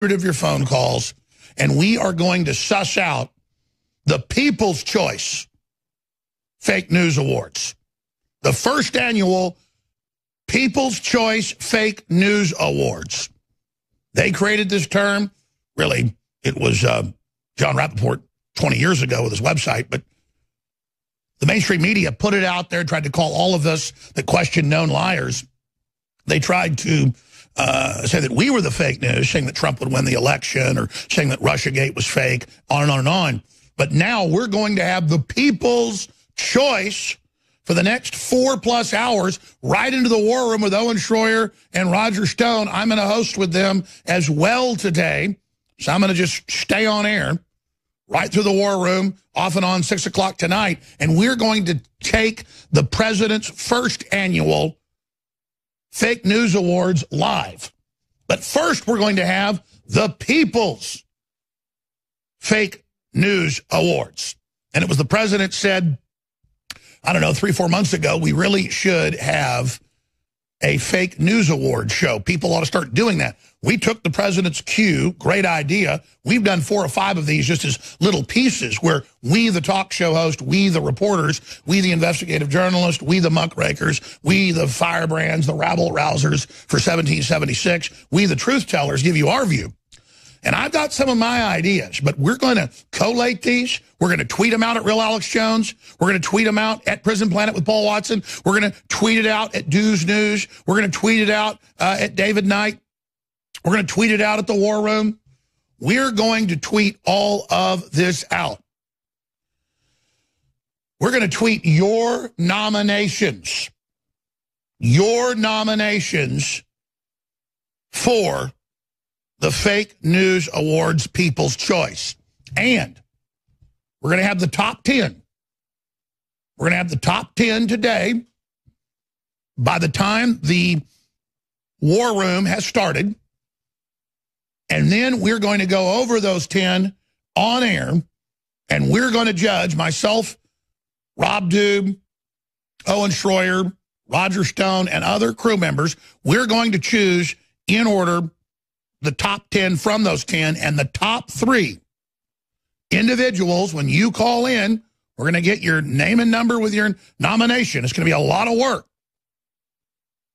of your phone calls, and we are going to suss out the People's Choice Fake News Awards. The first annual People's Choice Fake News Awards. They created this term. Really, it was John Rappaport 20 years ago with his website, but the mainstream media put it out there, tried to call all of us that question known liars. They tried to say that we were the fake news, saying that Trump would win the election or saying that Russiagate was fake, on and on and on. But now we're going to have the People's Choice for the next 4+ hours right into the war room with Owen Schroyer and Roger Stone. I'm going to host with them as well today. So I'm going to just stay on air right through the war room, off and on 6 o'clock tonight. And we're going to take the president's first annual Fake News Awards live. But first, we're going to have the People's Fake News Awards. And it was the president said, I don't know, 3-4 months ago, we really should have a fake news award show. People ought to start doing that. We took the president's cue. Great idea. We've done 4 or 5 of these just as little pieces where we, the talk show host, we, the reporters, we, the investigative journalists, we, the muckrakers, we, the firebrands, the rabble-rousers for 1776, we, the truth tellers, give you our view. And I've got some of my ideas, but we're going to collate these. We're going to tweet them out at Real Alex Jones. We're going to tweet them out at Prison Planet with Paul Watson. We're going to tweet it out at Dews News. We're going to tweet it out at David Knight. We're going to tweet it out at the War Room. We're going to tweet all of this out. We're going to tweet your nominations. Your nominations for the Fake News Awards People's Choice. And we're going to have the top 10. We're going to have the top 10 today. By the time the war room has started, and then we're going to go over those 10 on air, and we're going to judge, myself, Rob Dube, Owen Schroyer, Roger Stone, and other crew members. We're going to choose in order the top 10 from those 10, and the top 3 individuals, when you call in, we're going to get your name and number with your nomination. It's going to be a lot of work.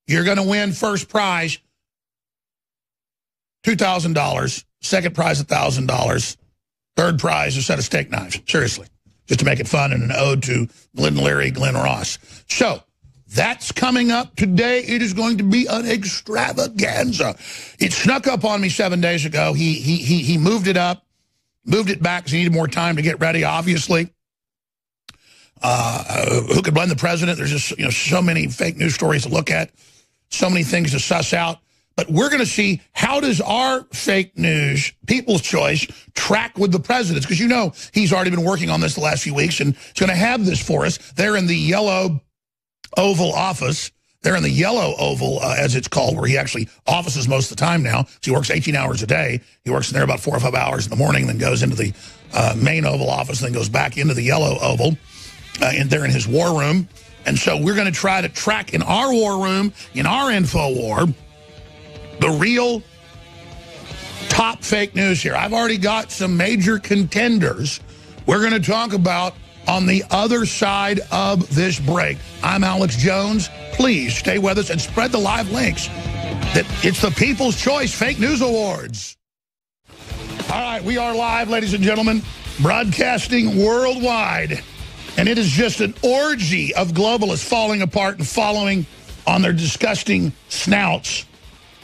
You're going to win first prize, $2,000. Second prize, $1,000. Third prize, a set of steak knives. Seriously. Just to make it fun and an ode to Glenn Leary, Glenn Ross. So, that's coming up today. It is going to be an extravaganza. It snuck up on me 7 days ago. He moved it up, moved it back because he needed more time to get ready, obviously. Who could blame the president? There's just so many fake news stories to look at, so many things to suss out. But we're going to see, how does our fake news, People's Choice, track with the president's? Because he's already been working on this the last few weeks, and he's going to have this for us. They're in the yellow Oval Office. They're in the yellow Oval, as it's called, where he actually offices most of the time now. So he works 18 hours a day. He works in there about 4 or 5 hours in the morning, then goes into the main Oval Office, then goes back into the yellow Oval. And they're in his war room. And so we're going to try to track in our war room, in our InfoWar, the real top fake news here. I've already got some major contenders we're going to talk about on the other side of this break. I'm Alex Jones. Please stay with us and spread the live links. That it's the People's Choice Fake News Awards. All right, we are live, ladies and gentlemen, broadcasting worldwide. And it is just an orgy of globalists falling apart and following on their disgusting snouts.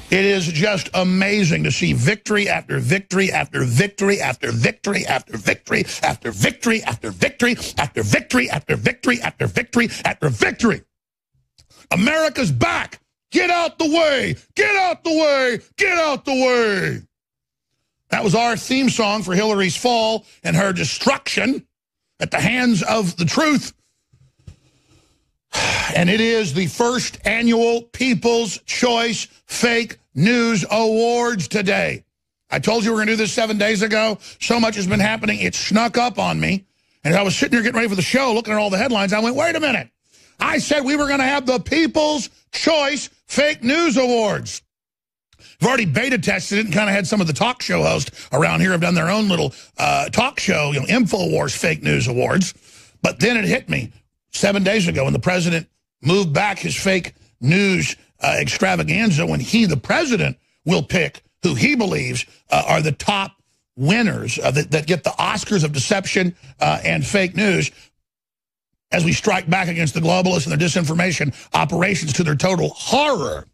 It is just amazing to see victory after victory after victory after victory after victory after victory after victory after victory after victory after victory after victory. America's back. Get out the way. Get out the way. Get out the way. That was our theme song for Hillary's fall and her destruction at the hands of the truth. And it is the first annual People's Choice Fake News Awards today. I told you we were going to do this 7 days ago. So much has been happening, it snuck up on me. And I was sitting here getting ready for the show, looking at all the headlines. I went, wait a minute. I said we were going to have the People's Choice Fake News Awards. We've already beta tested it and kind of had some of the talk show hosts around here have done their own little talk show, INFOWARS Fake News Awards. But then it hit me 7 days ago when the president moved back his fake news extravaganza when he, the president, will pick who he believes are the top winners that get the Oscars of deception and fake news as we strike back against the globalists and their disinformation operations to their total horror.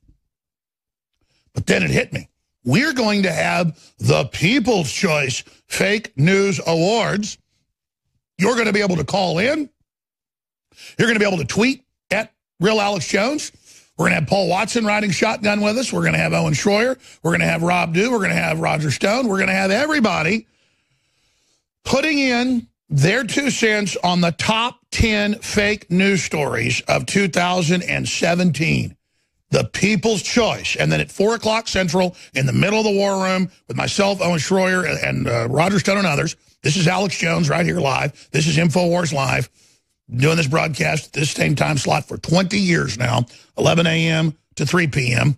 But then it hit me. We're going to have the People's Choice Fake News Awards. You're going to be able to call in. You're going to be able to tweet at Real Alex Jones. We're going to have Paul Watson riding shotgun with us. We're going to have Owen Schroyer. We're going to have Rob Dew. We're going to have Roger Stone. We're going to have everybody putting in their 2 cents on the top 10 fake news stories of 2017. The People's Choice. And then at 4 o'clock Central, in the middle of the war room, with myself, Owen Schroyer, and Roger Stone and others, this is Alex Jones right here live. This is INFOWARS Live. Doing this broadcast at this same time slot for 20 years now, 11 a.m. to 3 p.m.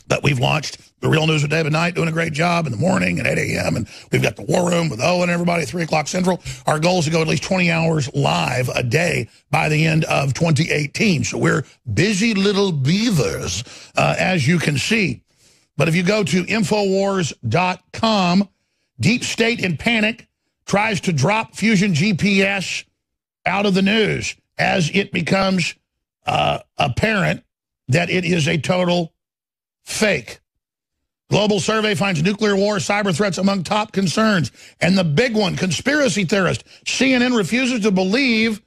But we've launched The Real News with David Knight, doing a great job in the morning at 8 a.m. And we've got the War Room with Owen and everybody at 3 o'clock Central. Our goal is to go at least 20 hours live a day by the end of 2018. So we're busy little beavers, as you can see. But if you go to Infowars.com, Deep State in panic tries to drop Fusion GPS out of the news as it becomes apparent that it is a total fake. Global survey finds nuclear war, cyber threats among top concerns. And the big one, conspiracy theorist. CNN refuses to believe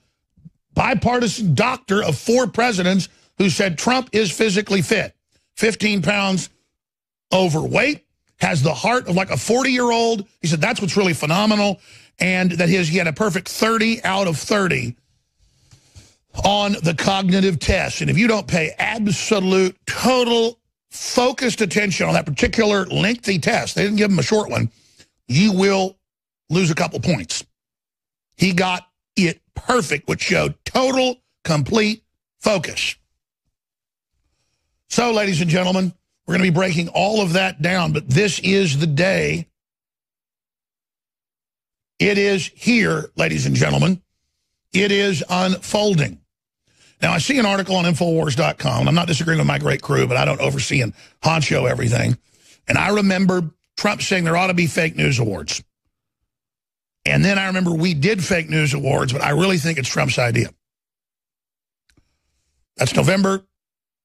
bipartisan doctor of 4 presidents who said Trump is physically fit. 15 pounds overweight, has the heart of like a 40-year-old. He said that's what's really phenomenal. And that he had a perfect 30 out of 30 on the cognitive test. And if you don't pay absolute, total, focused attention on that particular lengthy test, they didn't give him a short one, you will lose a couple points. He got it perfect, which showed total, complete focus. So, ladies and gentlemen, we're going to be breaking all of that down, but this is the day. It is here, ladies and gentlemen. It is unfolding. Now, I see an article on Infowars.com, and I'm not disagreeing with my great crew, but I don't oversee and honcho everything. And I remember Trump saying there ought to be fake news awards. And then I remember we did fake news awards, but I really think it's Trump's idea. That's November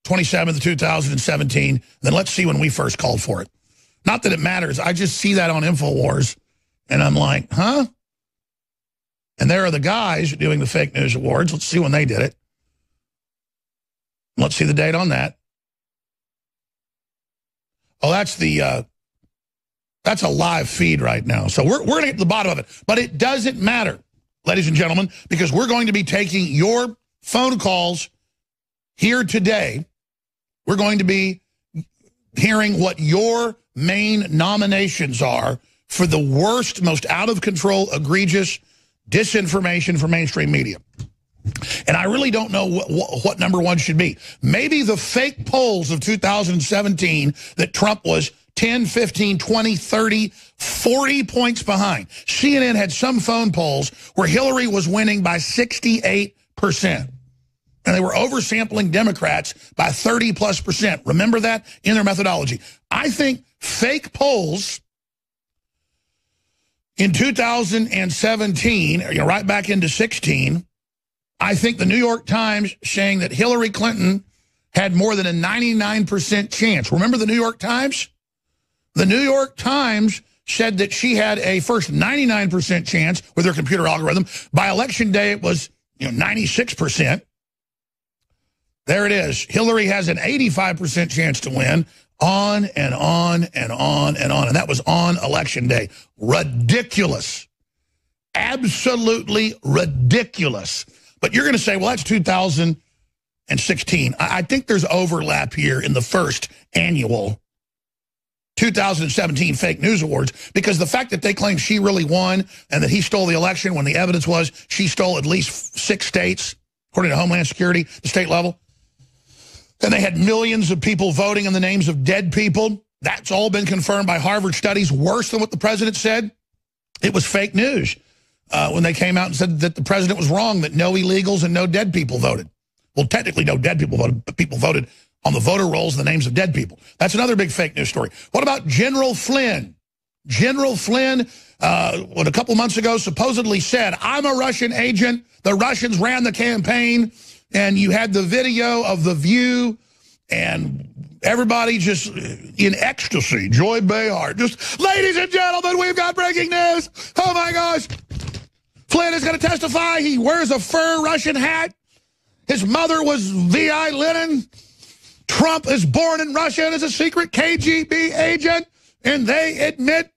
27th, 2017. Then let's see when we first called for it. Not that it matters. I just see that on Infowars. And I'm like, huh? And there are the guys doing the fake news awards. Let's see when they did it. Let's see the date on that. Oh, that's a live feed right now. So we're going to get to the bottom of it. But it doesn't matter, ladies and gentlemen, because we're going to be taking your phone calls here today. We're going to be hearing what your main nominations are for the worst, most out-of-control, egregious disinformation from mainstream media. And I really don't know what number one should be. Maybe the fake polls of 2017 that Trump was 10, 15, 20, 30, 40 points behind. CNN had some phone polls where Hillary was winning by 68%. And they were oversampling Democrats by 30+%. Remember that in their methodology. I think fake polls in 2017, right back into 16, I think the New York Times saying that Hillary Clinton had more than a 99% chance. Remember the New York Times? The New York Times said that she had a first 99% chance with her computer algorithm. By election day, it was 96%. There it is. Hillary has an 85% chance to win. On and on and on and on. And that was on election day. Ridiculous. Absolutely ridiculous. But you're going to say, well, that's 2016. I think there's overlap here in the first annual 2017 Fake News Awards, because the fact that they claim she really won and that he stole the election when the evidence was she stole at least 6 states, according to Homeland Security, the state level. And they had millions of people voting in the names of dead people. That's all been confirmed by Harvard studies, worse than what the president said. It was fake news when they came out and said that the president was wrong, that no illegals and no dead people voted. Well, technically no dead people voted, but people voted on the voter rolls the names of dead people. That's another big fake news story. What about General Flynn? General Flynn, a couple months ago, supposedly said, I'm a Russian agent. The Russians ran the campaign. And you had the video of The View and everybody just in ecstasy. Joy Behar, just, ladies and gentlemen, we've got breaking news. Oh, my gosh. Flynn is going to testify. He wears a fur Russian hat. His mother was V.I. Lenin. Trump is born in Russia and is a secret KGB agent. And they admit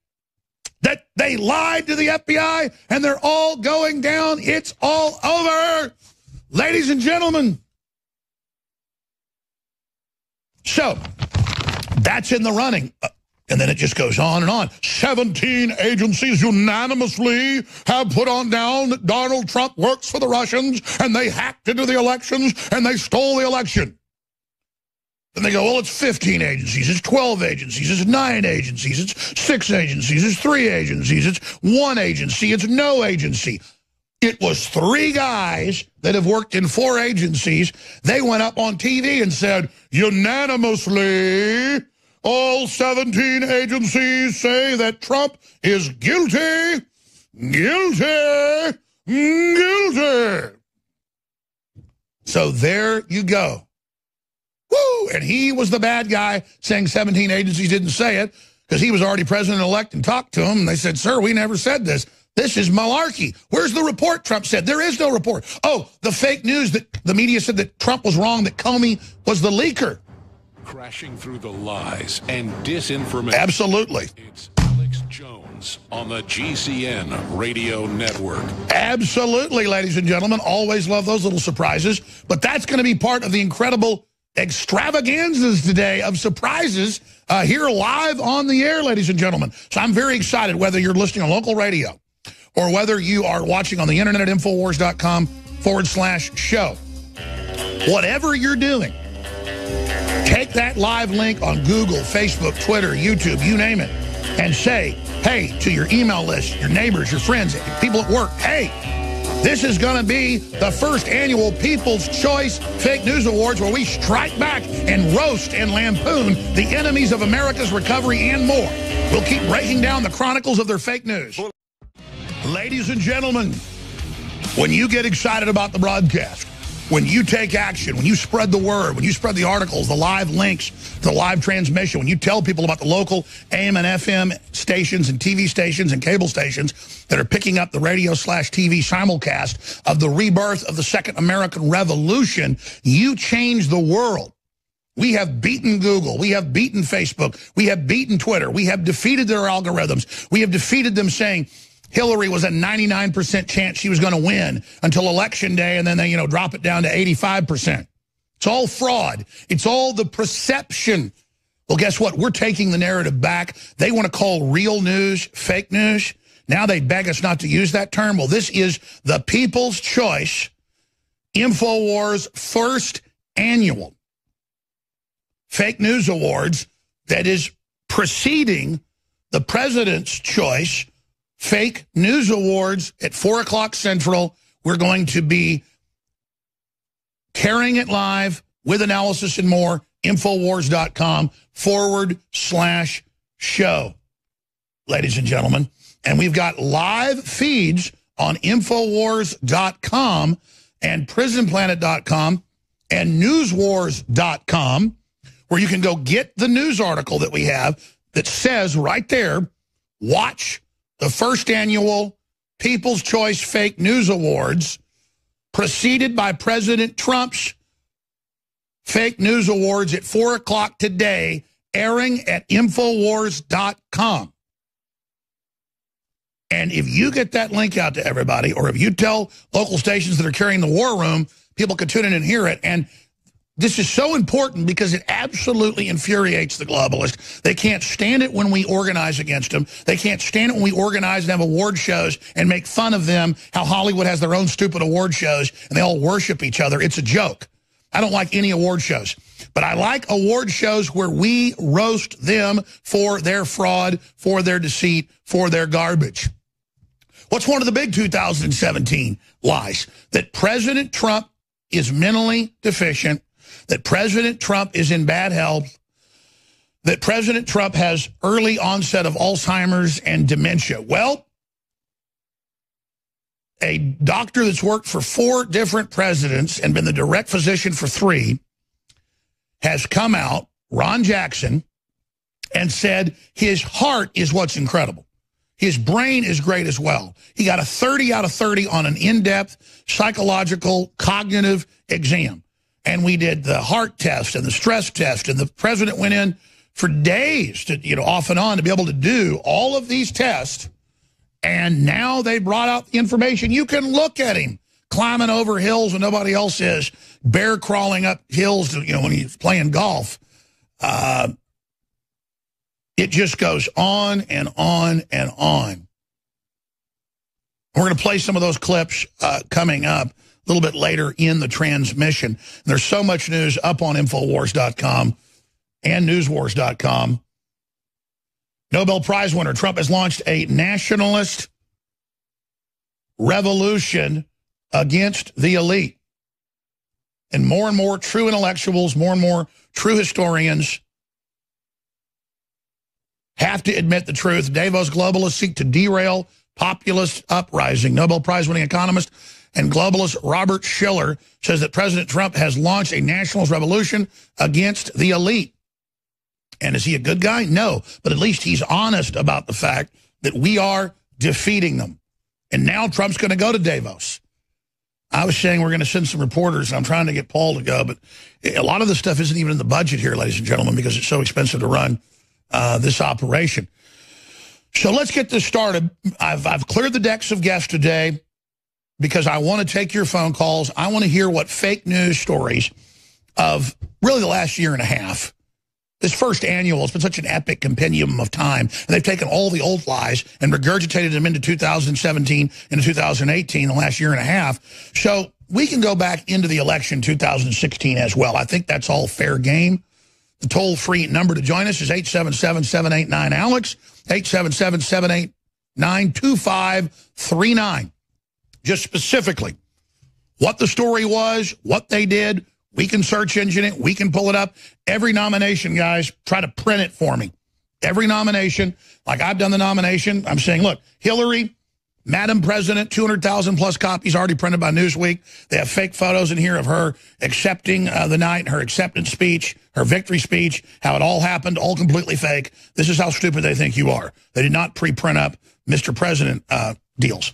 that they lied to the FBI and they're all going down. It's all over. Ladies and gentlemen. So, that's in the running. And then it just goes on and on. 17 agencies unanimously have put on down that Donald Trump works for the Russians and they hacked into the elections and they stole the election. Then they go, well, it's 15 agencies, it's 12 agencies, it's 9 agencies, it's 6 agencies, it's 3 agencies, it's 1 agency, it's no agency. It was 3 guys that have worked in 4 agencies. They went up on TV and said, unanimously, all 17 agencies say that Trump is guilty, guilty, guilty. So there you go. Woo! And he was the bad guy saying 17 agencies didn't say it because he was already president-elect and talked to them. And they said, sir, we never said this. This is malarkey. Where's the report, Trump said? There is no report. Oh, the fake news that the media said that Trump was wrong, that Comey was the leaker. Crashing through the lies and disinformation. Absolutely. It's Alex Jones on the GCN Radio Network. Absolutely, ladies and gentlemen. Always love those little surprises. But that's going to be part of the incredible extravaganzas today of surprises here live on the air, ladies and gentlemen. So I'm very excited, whether you're listening on local radio or whether you are watching on the internet at INFOWARS.com/show. Whatever you're doing, take that live link on Google, Facebook, Twitter, YouTube, you name it, and say, hey, to your email list, your neighbors, your friends, people at work, hey, this is going to be the first annual People's Choice Fake News Awards where we strike back and roast and lampoon the enemies of America's recovery and more. We'll keep breaking down the chronicles of their fake news. Ladies and gentlemen, when you get excited about the broadcast, when you take action, when you spread the word, when you spread the articles, the live links, the live transmission, when you tell people about the local AM and FM stations and TV stations and cable stations that are picking up the radio/TV simulcast of the rebirth of the Second American Revolution, you change the world. We have beaten Google. We have beaten Facebook. We have beaten Twitter. We have defeated their algorithms. We have defeated them saying Hillary was a 99% chance she was going to win until Election Day, and then they, drop it down to 85%. It's all fraud. It's all the perception. Well, guess what? We're taking the narrative back. They want to call real news fake news. Now they beg us not to use that term. Well, this is the People's Choice INFOWARS first annual Fake News Awards that is preceding the President's Choice Fake News Awards at 4 o'clock Central. We're going to be carrying it live with analysis and more. INFOWARS.com/show, ladies and gentlemen. And we've got live feeds on INFOWARS.com and PrisonPlanet.com and NewsWars.com, where you can go get the news article that we have that says right there, watch the first annual People's Choice Fake News Awards, preceded by President Trump's Fake News Awards at 4 o'clock today, airing at INFOWARS.com. And if you get that link out to everybody, or if you tell local stations that are carrying the war room, people can tune in and hear it. And this is so important because it absolutely infuriates the globalists. They can't stand it when we organize against them. They can't stand it when we organize and have award shows and make fun of them, how Hollywood has their own stupid award shows and they all worship each other. It's a joke. I don't like any award shows. But I like award shows where we roast them for their fraud, for their deceit, for their garbage. What's one of the big 2017 lies? That President Trump is mentally deficient, that President Trump is in bad health, that President Trump has early onset of Alzheimer's and dementia. Well, a doctor that's worked for 4 different presidents and been the direct physician for 3 has come out, Ron Jackson, and said his heart is what's incredible. His brain is great as well. He got a 30 out of 30 on an in-depth psychological cognitive exam. And we did the heart test and the stress test, and the president went in for days to, off and on to be able to do all of these tests. And now they brought out the information. You can look at him climbing over hills when nobody else is, bear crawling up hills, when he's playing golf. It just goes on and on and on. We're going to play some of those clips coming up a little bit later in the transmission. And there's so much news up on INFOWARS.com and NewsWars.com. Nobel Prize winner, Trump has launched a nationalist revolution against the elite. And more true intellectuals, more and more true historians have to admit the truth. Davos globalists seek to derail populist uprising. Nobel Prize-winning economist and globalist Robert Shiller says that President Trump has launched a nationalist revolution against the elite. And is he a good guy? No. But at least he's honest about the fact that we are defeating them. And now Trump's going to go to Davos. I was saying we're going to send some reporters, and I'm trying to get Paul to go, but a lot of this stuff isn't even in the budget here, ladies and gentlemen, because it's so expensive to run this operation. So let's get this started. I've cleared the decks of guests today because I want to take your phone calls. I want to hear what fake news stories of really the last year and a half. This first annual has been such an epic compendium of time, and they've taken all the old lies and regurgitated them into 2017 and 2018, the last year and a half. So we can go back into the election 2016 as well. I think that's all fair game. The toll-free number to join us is 877-789-ALEX, 877-789-2539. Just specifically what the story was, what they did. We can search engine it. We can pull it up. Every nomination, guys, try to print it for me. Every nomination, like I've done the nomination, I'm saying, look, Hillary, Madam President, 200,000 plus copies already printed by Newsweek. They have fake photos in here of her accepting the night, her acceptance speech, her victory speech, how it all happened, all completely fake. This is how stupid they think you are. They did not pre-print up Mr. President deals.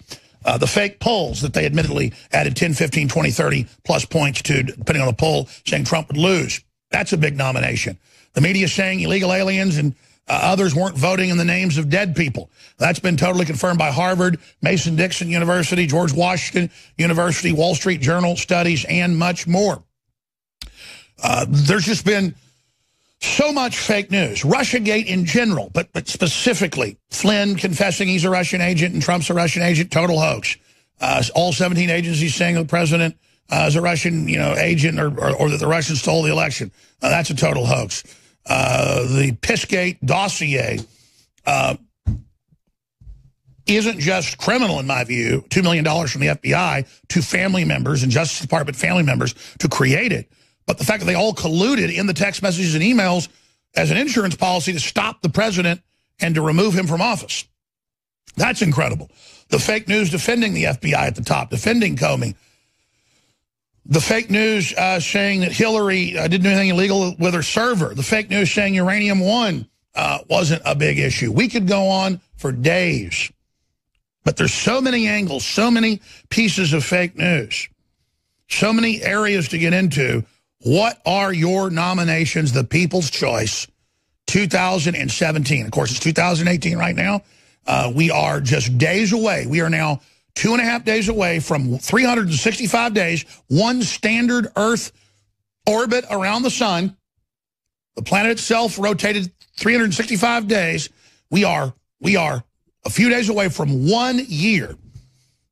The fake polls that they admittedly added 10, 15, 20, 30 plus points to, depending on the poll, saying Trump would lose. That's a big nomination. The media saying illegal aliens and others weren't voting in the names of dead people. That's been totally confirmed by Harvard, Mason-Dixon University, George Washington University, Wall Street Journal studies, and much more. There's just been so much fake news. Russiagate in general, but specifically Flynn confessing he's a Russian agent and Trump's a Russian agent, total hoax. All 17 agencies saying the president is a Russian agent or that the Russians stole the election. That's a total hoax. The Pissgate dossier isn't just criminal in my view, $2 million from the FBI to family members and Justice Department family members to create it. But the fact that they all colluded in the text messages and emails as an insurance policy to stop the president and to remove him from office. That's incredible. The fake news defending the FBI at the top, defending Comey. The fake news saying that Hillary didn't do anything illegal with her server. The fake news saying Uranium One wasn't a big issue. We could go on for days. But there's so many angles, so many pieces of fake news, so many areas to get into. What are your nominations, the People's Choice 2017? Of course, it's 2018 right now. We are just days away. We are now 2.5 days away from 365 days, one standard Earth orbit around the sun. The planet itself rotated 365 days. We are a few days away from 1 year.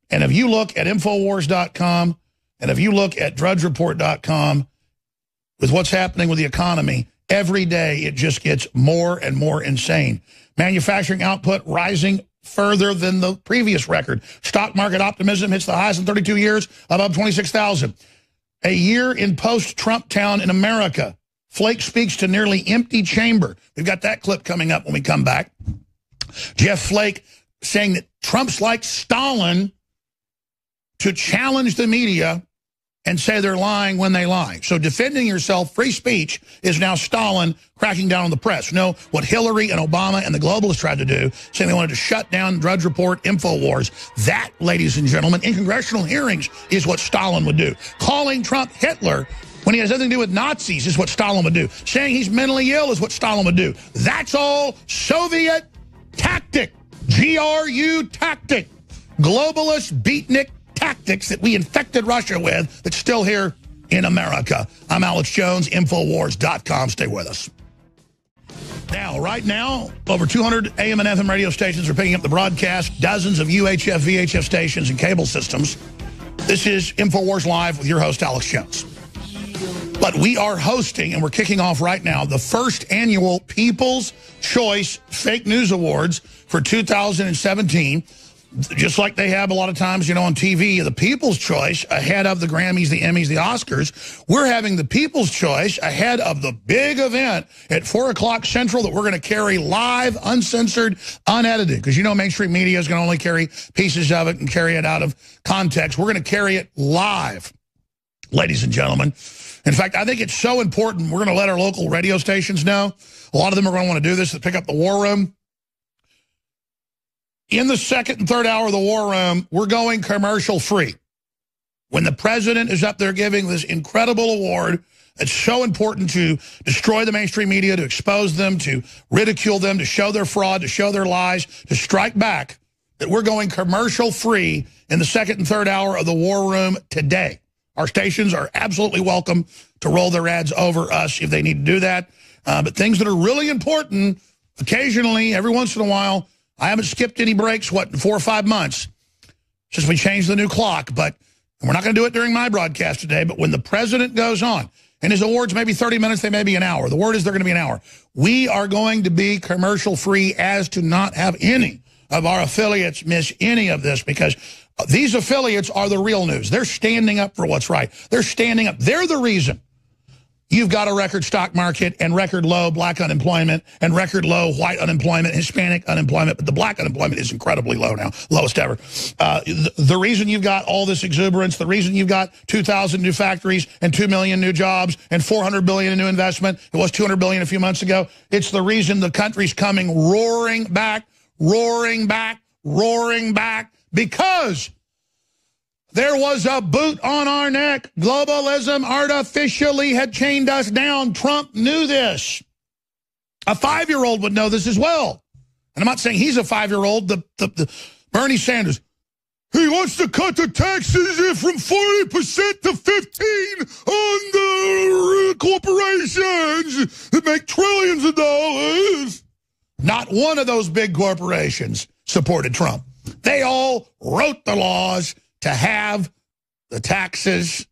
And if you look at INFOWARS.com and if you look at DrudgeReport.com, with what's happening with the economy, every day it just gets more and more insane. Manufacturing output rising further than the previous record. Stock market optimism hits the highest in 32 years, above 26,000. A year in post-Trump town in America. Flake speaks to nearly empty chamber. We've got that clip coming up when we come back. Jeff Flake saying that Trump's like Stalin to challenge the media and say they're lying when they lie. So defending yourself, free speech, is now Stalin cracking down on the press. You know, what Hillary and Obama and the globalists tried to do, saying they wanted to shut down Drudge Report, InfoWars. That, ladies and gentlemen, in congressional hearings is what Stalin would do. Calling Trump Hitler when he has nothing to do with Nazis is what Stalin would do. Saying he's mentally ill is what Stalin would do. That's all Soviet tactic. GRU tactic. Globalist beatnik tactics that we infected Russia with that's still here in America. I'm Alex Jones, Infowars.com. Stay with us. Now, right now, over 200 AM and FM radio stations are picking up the broadcast, dozens of UHF, VHF stations and cable systems. This is Infowars Live with your host, Alex Jones. But we are hosting, and we're kicking off right now, the first annual People's Choice Fake News Awards for 2017. Just like they have a lot of times, you know, on TV, the People's Choice ahead of the Grammys, the Emmys, the Oscars. We're having the People's Choice ahead of the big event at 4 o'clock Central that we're going to carry live, uncensored, unedited. Because, you know, mainstream media is going to only carry pieces of it and carry it out of context. We're going to carry it live, ladies and gentlemen. In fact, I think it's so important. We're going to let our local radio stations know. A lot of them are going to want to do this to pick up the War Room. In the second and third hour of the War Room, we're going commercial free. When the president is up there giving this incredible award, it's so important to destroy the mainstream media, to expose them, to ridicule them, to show their fraud, to show their lies, to strike back, that we're going commercial free in the second and third hour of the War Room today. Our stations are absolutely welcome to roll their ads over us if they need to do that. But things that are really important, occasionally, every once in a while, I haven't skipped any breaks, in 4 or 5 months since we changed the new clock. But we're not going to do it during my broadcast today. But when the president goes on, and his awards may be 30 minutes, they may be an hour. The word is they're going to be an hour. We are going to be commercial-free as to not have any of our affiliates miss any of this, because these affiliates are the real news. They're standing up for what's right. They're standing up. They're the reason you've got a record stock market and record low black unemployment and record low white unemployment, Hispanic unemployment, but the black unemployment is incredibly low now, lowest ever. The reason you've got all this exuberance, the reason you've got 2,000 new factories and 2 million new jobs and $400 billion in new investment, it was $200 billion a few months ago, it's the reason the country's coming roaring back, roaring back, roaring back, because there was a boot on our neck. Globalism artificially had chained us down. Trump knew this. A 5-year-old would know this as well. And I'm not saying he's a 5-year-old. The Bernie Sanders, he wants to cut the taxes from 40% to 15% on the corporations that make trillions of dollars. Not one of those big corporations supported Trump. They all wrote the laws to have the taxes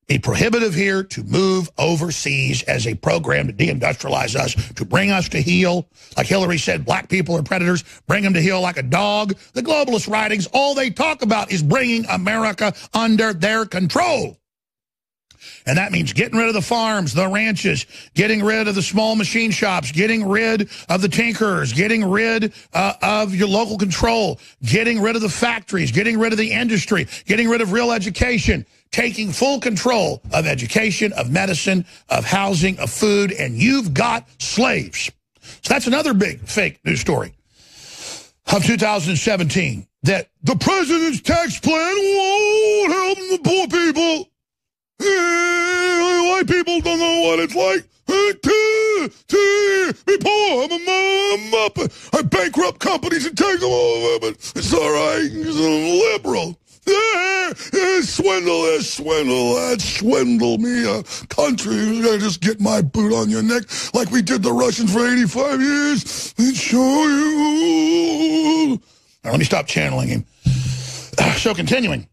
be prohibitive here, to move overseas as a program to deindustrialize us, to bring us to heel. Like Hillary said, black people are predators, bring them to heel like a dog. The globalist writings, all they talk about is bringing America under their control. And that means getting rid of the farms, the ranches, getting rid of the small machine shops, getting rid of the tinkerers, getting rid of your local control, getting rid of the factories, getting rid of the industry, getting rid of real education, taking full control of education, of medicine, of housing, of food, and you've got slaves. So that's another big fake news story of 2017, that the president's tax plan won't help the poor people. White people don't know what it's like to be poor. I bankrupt companies and take them over, but it's all right because I'm liberal. Swindle, that swindle me a country. I just get my boot on your neck like we did the Russians for 85 years and show you. Now, let me stop channeling him. So continuing.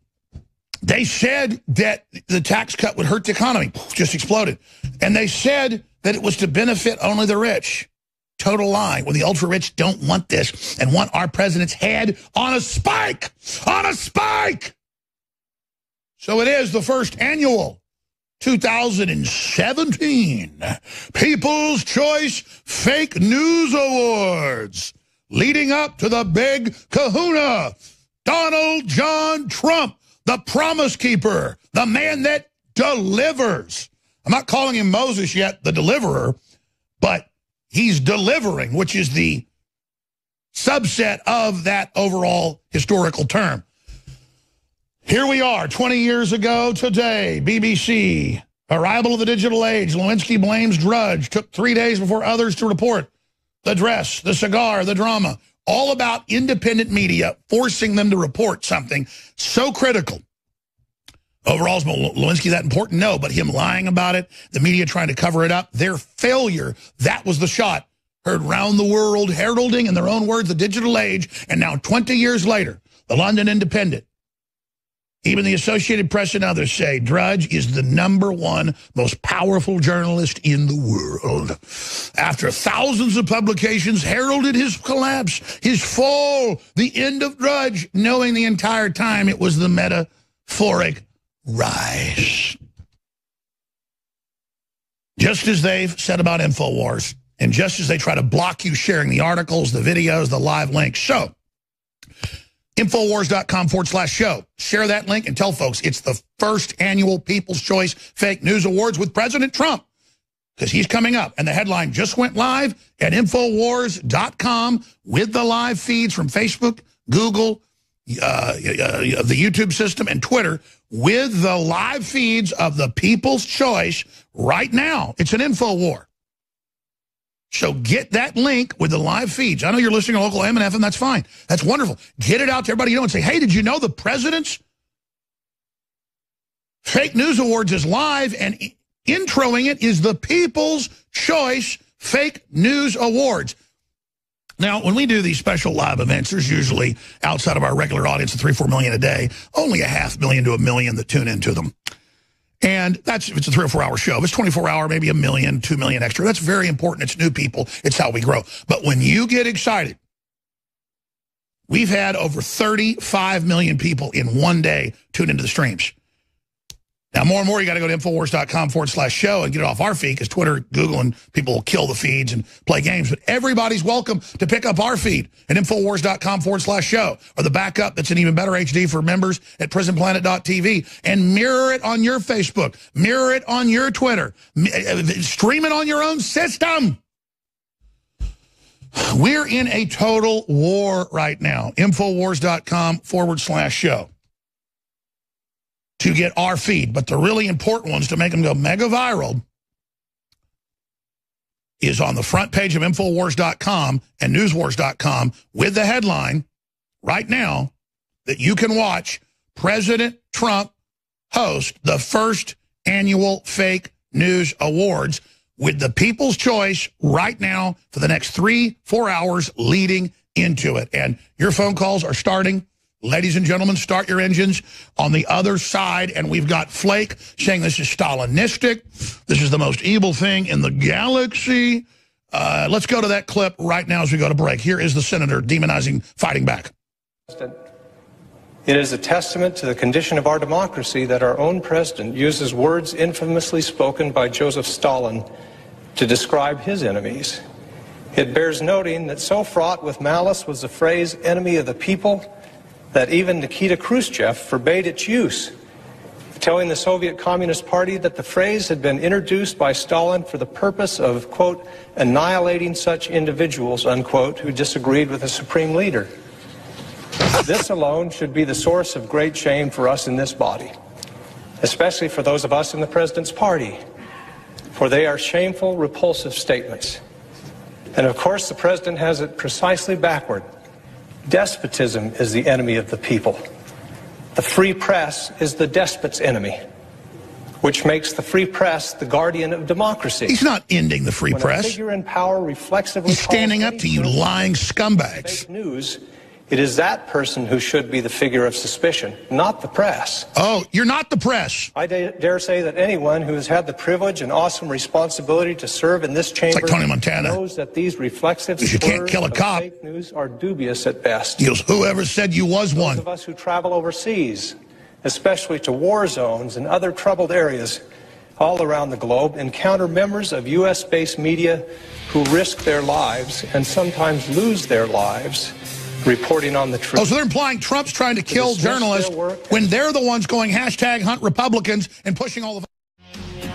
They said that the tax cut would hurt the economy. Just exploded. And they said that it was to benefit only the rich. Total lie. Well, the ultra-rich don't want this and want our president's head on a spike. On a spike! So it is the first annual 2017 People's Choice Fake News Awards, leading up to the big kahuna, Donald John Trump, the promise keeper, the man that delivers. I'm not calling him Moses yet, the deliverer, but he's delivering, which is the subset of that overall historical term. Here we are, 20 years ago today, BBC, arrival of the digital age, Lewinsky blames Drudge, took 3 days before others to report. The dress, the cigar, the drama, all about independent media forcing them to report something so critical. Overall, is Lewinsky that important? No, but him lying about it, the media trying to cover it up, their failure, that was the shot. Heard round the world, heralding, in their own words, the digital age, and now 20 years later, the London Independent. Even the Associated Press and others say Drudge is the #1 most powerful journalist in the world. After thousands of publications heralded his collapse, his fall, the end of Drudge, knowing the entire time it was the metaphoric rise. Just as they've said about INFOWARS, and just as they try to block you sharing the articles, the videos, the live links. So, Infowars.com/show. Share that link and tell folks it's the first annual People's Choice Fake News Awards with President Trump, because he's coming up. And the headline just went live at Infowars.com with the live feeds from Facebook, Google, the YouTube system, and Twitter, with the live feeds of the People's Choice right now. It's an info war. So get that link with the live feeds. I know you're listening to local AM and FM. That's fine. That's wonderful. Get it out to everybody you know and say, hey, did you know the president's Fake News Awards is live, and introing it is the People's Choice Fake News Awards. Now, when we do these special live events, there's usually, outside of our regular audience of 3-4 million a day, only 500,000 to 1 million that tune into them. And that's if it's a 3 or 4 hour show. If it's 24 hour, maybe 1 million, 2 million extra. That's very important. It's new people. It's how we grow. But when you get excited, we've had over 35 million people in one day tune into the streams. Now, more and more, you got to go to Infowars.com/show and get it off our feed, because Twitter, Google, and people will kill the feeds and play games. But everybody's welcome to pick up our feed at Infowars.com/show, or the backup that's an even better HD for members at PrisonPlanet.tv, and mirror it on your Facebook, mirror it on your Twitter, stream it on your own system. We're in a total war right now. Infowars.com/show. to get our feed. But the really important ones to make them go mega viral is on the front page of Infowars.com and Newswars.com with the headline right now that you can watch President Trump host the first annual Fake News Awards with the People's Choice right now for the next 3-4 hours leading into it. And your phone calls are starting. Ladies and gentlemen, start your engines on the other side. And we've got Flake saying this is Stalinistic. This is the most evil thing in the galaxy. Let's go to that clip right now as we go to break. Here is the senator demonizing fighting back. It is a testament to the condition of our democracy that our own president uses words infamously spoken by Joseph Stalin to describe his enemies. It bears noting that so fraught with malice was the phrase enemy of the people that even Nikita Khrushchev forbade its use, telling the Soviet Communist Party that the phrase had been introduced by Stalin for the purpose of, quote, annihilating such individuals, unquote, who disagreed with the supreme leader. This alone should be the source of great shame for us in this body, especially for those of us in the president's party, for they are shameful, repulsive statements. And of course, the president has it precisely backward. Despotism is the enemy of the people. The free press is the despot's enemy, which makes the free press the guardian of democracy. He's not ending the free press. A figure in power reflexively He's standing up to you lying scumbags. Fake news. It is that person who should be the figure of suspicion, not the press. Oh, you're not the press. I dare say that anyone who has had the privilege and awesome responsibility to serve in this chamber Tony Montana. knows that these reflexive You can't slurs kill a of cop. fake news are dubious at best. He goes, whoever said you was one? Those of us who travel overseas, especially to war zones and other troubled areas all around the globe, encounter members of U.S.-based media who risk their lives and sometimes lose their lives reporting on the truth. Oh, so they're implying Trump's trying to kill journalists when they're the ones going hashtag hunt Republicans and pushing all the...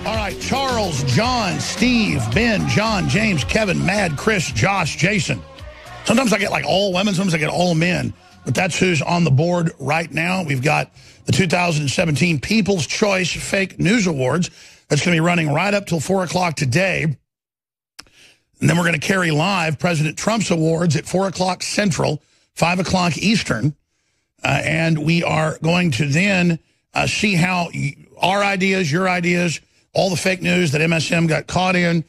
All right, Charles, John, Steve, Ben, John, James, Kevin, Mad, Chris, Josh, Jason. Sometimes I get like all women, sometimes I get all men. But that's who's on the board right now. We've got the 2017 People's Choice Fake News Awards. That's going to be running right up till 4 o'clock today. And then we're going to carry live President Trump's awards at 4 o'clock Central, 5 o'clock Eastern. And we are going to then see how our ideas, your ideas, all the fake news that MSM got caught in,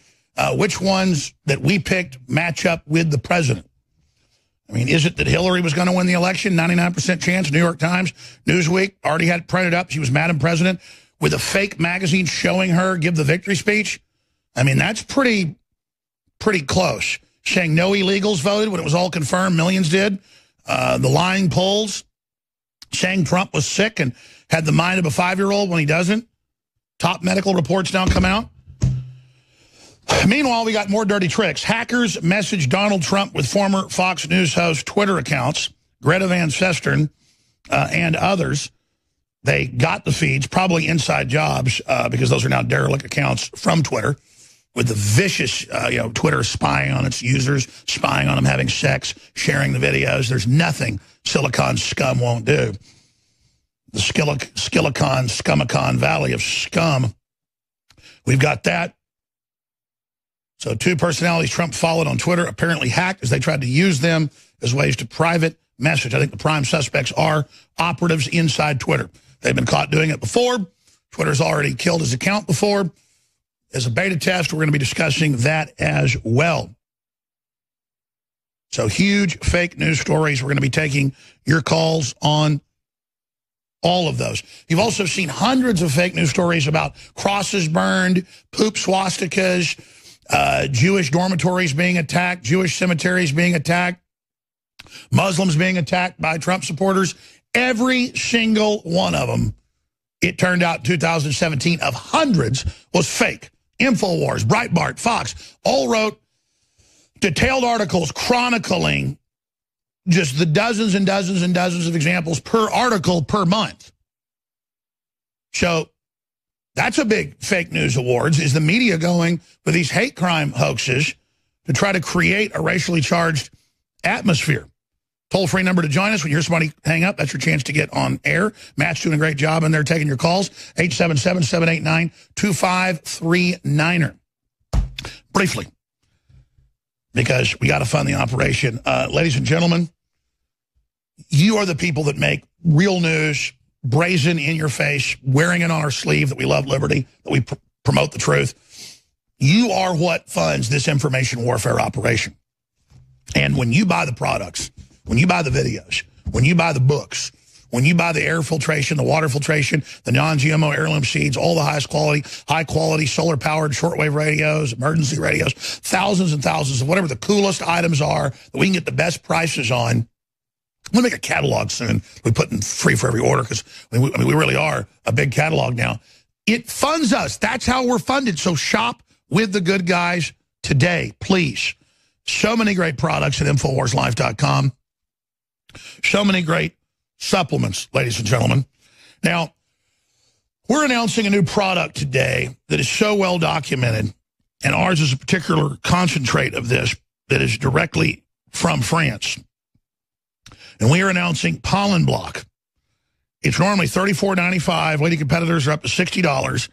which ones that we picked match up with the president. I mean, is it that Hillary was going to win the election? 99% chance. New York Times, Newsweek already had it printed up. She was Madam President with a fake magazine showing her give the victory speech. I mean, that's pretty close. Saying no illegals voted when it was all confirmed. Millions did. The lying polls. Saying Trump was sick and had the mind of a 5-year-old when he doesn't. Top medical reports now come out. Meanwhile, we got more dirty tricks. Hackers messaged Donald Trump with former Fox News host Twitter accounts, Greta Van Susteren and others. They got the feeds, probably inside jobs, because those are now derelict accounts from Twitter, with the vicious, Twitter spying on its users, spying on them having sex, sharing the videos. There's nothing Silicon scum won't do. The Scumicon Valley of scum. We've got that. So 2 personalities Trump followed on Twitter apparently hacked as they tried to use them as ways to private message. I think the prime suspects are operatives inside Twitter. They've been caught doing it before. Twitter's already killed his account before. As a beta test, we're going to be discussing that as well. So huge fake news stories. We're going to be taking your calls on all of those. You've also seen hundreds of fake news stories about crosses burned, poop swastikas, Jewish dormitories being attacked, Jewish cemeteries being attacked, Muslims being attacked by Trump supporters. Every single one of them, it turned out 2017 of hundreds, was fake. INFOWARS, Breitbart, Fox, all wrote detailed articles chronicling just the dozens and dozens and dozens of examples per article per month. So that's a big fake news awards, is the media going with these hate crime hoaxes to try to create a racially charged atmosphere. Toll-free number to join us. When you hear somebody hang up, that's your chance to get on air. Matt's doing a great job, and they're taking your calls. 877-789-2539. Briefly, because we got to fund the operation. Ladies and gentlemen, you are the people that make real news, brazen, in your face, wearing it on our sleeve, that we love liberty, that we promote the truth. You are what funds this information warfare operation. And when you buy the products, when you buy the videos, when you buy the books, when you buy the air filtration, the water filtration, the non-GMO heirloom seeds, all the high-quality solar-powered shortwave radios, emergency radios, thousands and thousands of whatever the coolest items are that we can get the best prices on. I'm going to make a catalog soon. We put in free for every order because we really are a big catalog now. It funds us. That's how we're funded. So shop with the good guys today, please. So many great products at InfoWarsLife.com. So many great supplements, ladies and gentlemen. Now, we're announcing a new product today that is so well documented, and ours is a particular concentrate of this that is directly from France. And we are announcing Pollen Block. It's normally $34.95. Leading competitors are up to $60.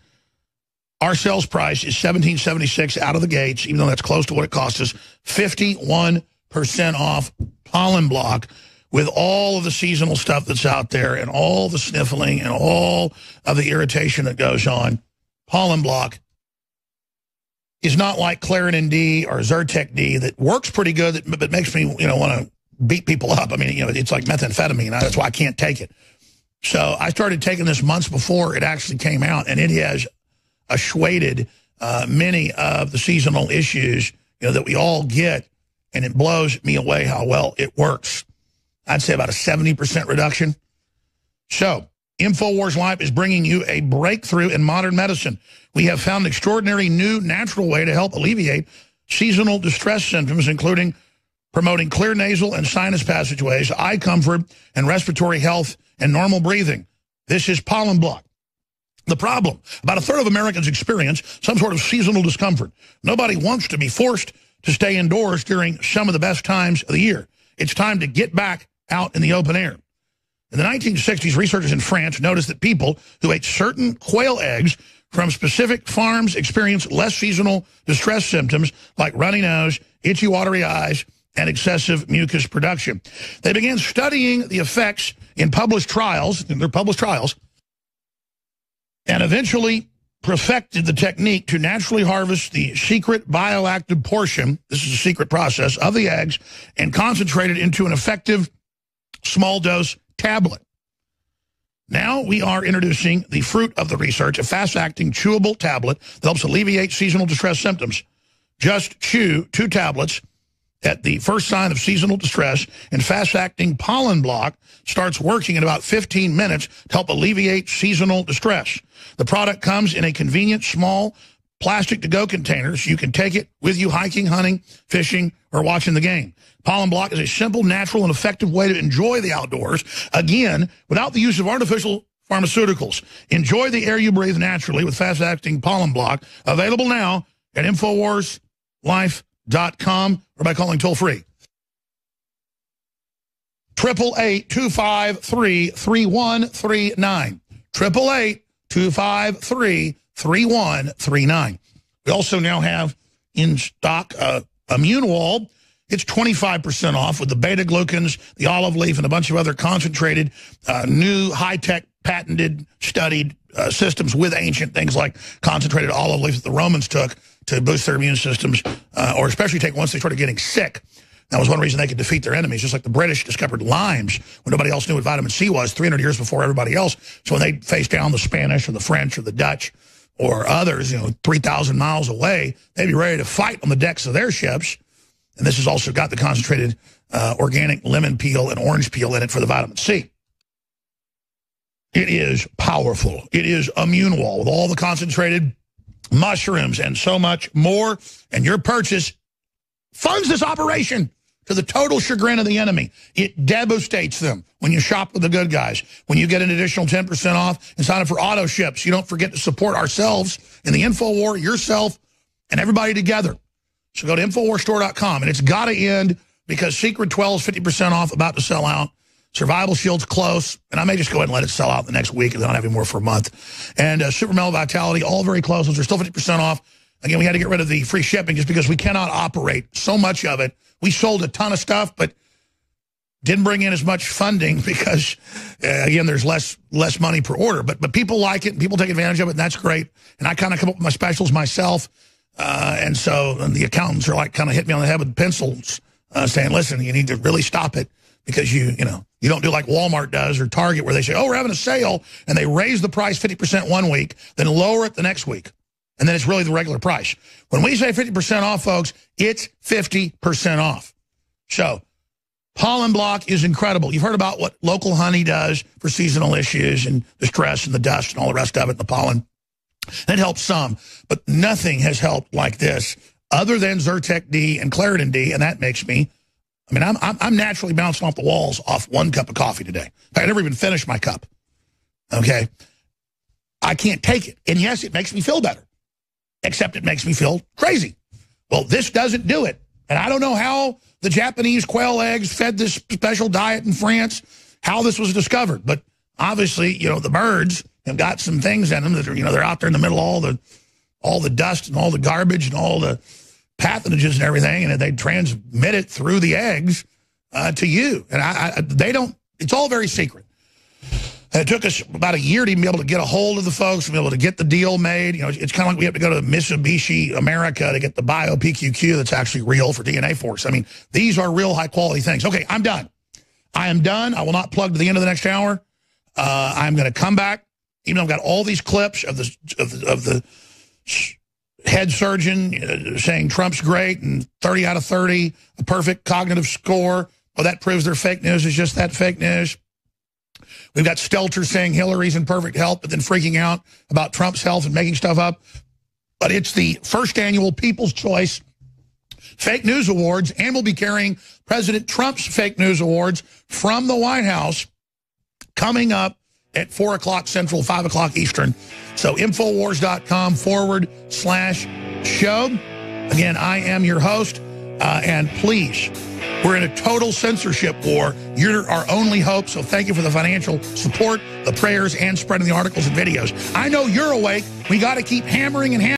Our sales price is $17.76 out of the gates, even though that's close to what it cost us. 51% off Pollen Block, with all of the seasonal stuff that's out there and all the sniffling and all of the irritation that goes on. Pollen Block is not like Claritin D or Zyrtec D that works pretty good, but makes me, want to beat people up. I mean, you know, it's like methamphetamine. That's why I can't take it. So I started taking this months before it actually came out, and it has assuaded many of the seasonal issues, you know, that we all get, and it blows me away how well it works. I'd say about a 70% reduction. So InfoWars Life is bringing you a breakthrough in modern medicine. We have found an extraordinary new natural way to help alleviate seasonal distress symptoms, including promoting clear nasal and sinus passageways, eye comfort, and respiratory health and normal breathing. This is pollen block. The problem, about a third of Americans experience some sort of seasonal discomfort. Nobody wants to be forced to stay indoors during some of the best times of the year. It's time to get back out in the open air. In the 1960s, researchers in France noticed that people who ate certain quail eggs from specific farms experienced less seasonal distress symptoms like runny nose, itchy, watery eyes, and excessive mucus production. They began studying the effects in published trials, and eventually perfected the technique to naturally harvest the secret bioactive portion, this is a secret process, of the eggs, and concentrate it into an effective small dose tablet. Now we are introducing the fruit of the research, a fast-acting chewable tablet that helps alleviate seasonal distress symptoms. Just chew 2 tablets at the first sign of seasonal distress, and fast-acting pollen block starts working in about 15 minutes to help alleviate seasonal distress. The product comes in a convenient, small, plastic-to-go container, so you can take it with you hiking, hunting, fishing, or watching the game. Pollen block is a simple, natural, and effective way to enjoy the outdoors, again, without the use of artificial pharmaceuticals. Enjoy the air you breathe naturally with fast-acting pollen block, available now at InfoWarsLife.com or by calling toll-free 888-253-3139. 888-253-3139. We also now have in stock Immunwall. It's 25% off with the beta-glucans, the olive leaf, and a bunch of other concentrated, new, high-tech, patented, studied systems with ancient things like concentrated olive leaf that the Romans took to boost their immune systems, or especially take once they started getting sick. That was one reason they could defeat their enemies, just like the British discovered limes when nobody else knew what vitamin C was 300 years before everybody else. So when they faced down the Spanish or the French or the Dutch or others, you know, 3,000 miles away, they'd be ready to fight on the decks of their ships. And this has also got the concentrated organic lemon peel and orange peel in it for the vitamin C. It is powerful. It is Immunwall with all the concentrated mushrooms and so much more. And your purchase funds this operation to the total chagrin of the enemy. It devastates them when you shop with the good guys. When you get an additional 10% off and sign up for auto ships, you don't forget to support ourselves in the InfoWar, yourself, and everybody together. So go to InfoWarsStore.com, and it's got to end because Secret 12 is 50% off, about to sell out. Survival Shield's close, and I may just go ahead and let it sell out the next week, and then I don't have any more for a month. And Super Male Vitality, all very close. Those are still 50% off. Again, we had to get rid of the free shipping just because we cannot operate so much of it. We sold a ton of stuff, but didn't bring in as much funding because, again, there's less money per order. But people like it, and people take advantage of it, and that's great. And I kind of come up with my specials myself. And the accountants are like kind of hit me on the head with pencils saying, listen, you need to really stop it because you don't do like Walmart does or Target where they say, oh, we're having a sale, and they raise the price 50% one week, then lower it the next week. And then it's really the regular price. When we say 50% off, folks, it's 50% off. So pollen block is incredible. You've heard about what local honey does for seasonal issues and the stress and the dust and all the rest of it, the pollen. That helps some, but nothing has helped like this other than Zyrtec D and Claritin D, and that makes me, I'm naturally bouncing off the walls off 1 cup of coffee today. In fact, I never even finished my cup, okay? I can't take it. And yes, it makes me feel better, except it makes me feel crazy. Well, this doesn't do it. And I don't know how the Japanese quail eggs fed this special diet in France, how this was discovered. But obviously, the birds have got some things in them that are, they're out there in the middle of all the dust and all the garbage and all the pathogens and everything, and they transmit it through the eggs to you. And they don't, it's all very secret. And it took us about a year to even be able to get a hold of the folks, to be able to get the deal made. You know, it's kind of like we have to go to Mitsubishi America to get the bio-PQQ that's actually real for DNA Force. I mean, these are real high-quality things. Okay, I'm done. I am done. I will not plug to the end of the next hour. I'm going to come back, even though I've got all these clips of the head surgeon saying Trump's great and 30 out of 30, a perfect cognitive score. Well, that proves they're fake news. It's just that fake news. We've got Stelter saying Hillary's in perfect health, but then freaking out about Trump's health and making stuff up. But it's the first annual People's Choice Fake News Awards, and we'll be carrying President Trump's Fake News Awards from the White House coming up at 4 o'clock Central, 5 o'clock Eastern. So Infowars.com/show. Again, I am your host, and please, we're in a total censorship war. You're our only hope, so thank you for the financial support, the prayers, and spreading the articles and videos. I know you're awake. We got to keep hammering and hammering.